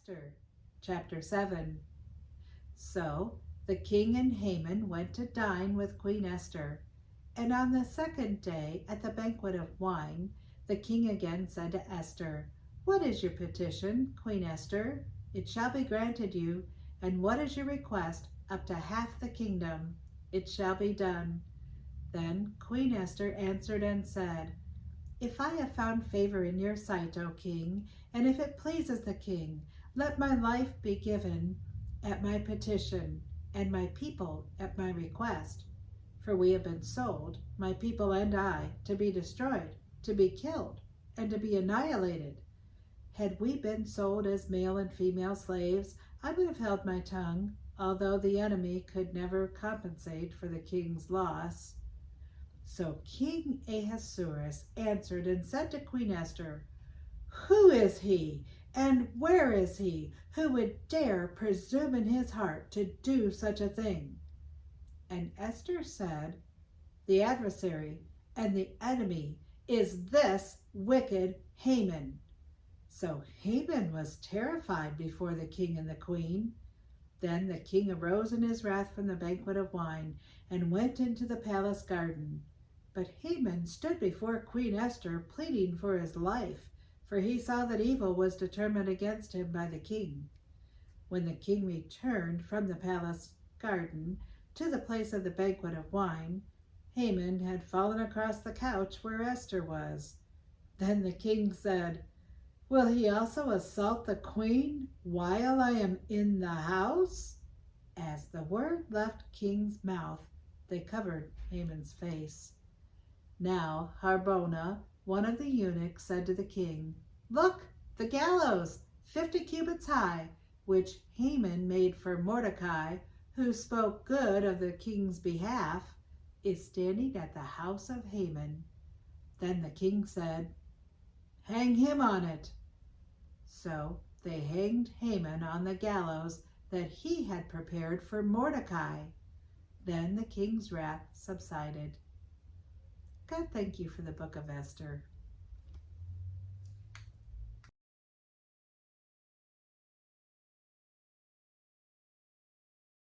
Esther, chapter 7. So the king and Haman went to dine with Queen Esther. And on the second day, at the banquet of wine, the king again said to Esther, "What is your petition, Queen Esther? It shall be granted you. And what is your request? Up to half the kingdom. It shall be done." Then Queen Esther answered and said, "If I have found favor in your sight, O king, and if it pleases the king, let my life be given at my petition, and my people at my request. For we have been sold, my people and I, to be destroyed, to be killed, and to be annihilated. Had we been sold as male and female slaves, I would have held my tongue, although the enemy could never compensate for the king's loss." So King Ahasuerus answered and said to Queen Esther, "Who is he, and where is he, who would dare presume in his heart to do such a thing?" And Esther said, "The adversary and the enemy is this wicked Haman." So Haman was terrified before the king and the queen. Then the king arose in his wrath from the banquet of wine and went into the palace garden. But Haman stood before Queen Esther, pleading for his life, for he saw that evil was determined against him by the king. When the king returned from the palace garden to the place of the banquet of wine, Haman had fallen across the couch where Esther was. Then the king said, "Will he also assault the queen while I am in the house?" As the word left king's mouth, they covered Haman's face. Now Harbona, one of the eunuchs, said to the king, "Look, the gallows, 50 cubits high, which Haman made for Mordecai, who spoke good of the king's behalf, is standing at the house of Haman." Then the king said, "Hang him on it." So they hanged Haman on the gallows that he had prepared for Mordecai. Then the king's wrath subsided. God, thank you for the book of Esther.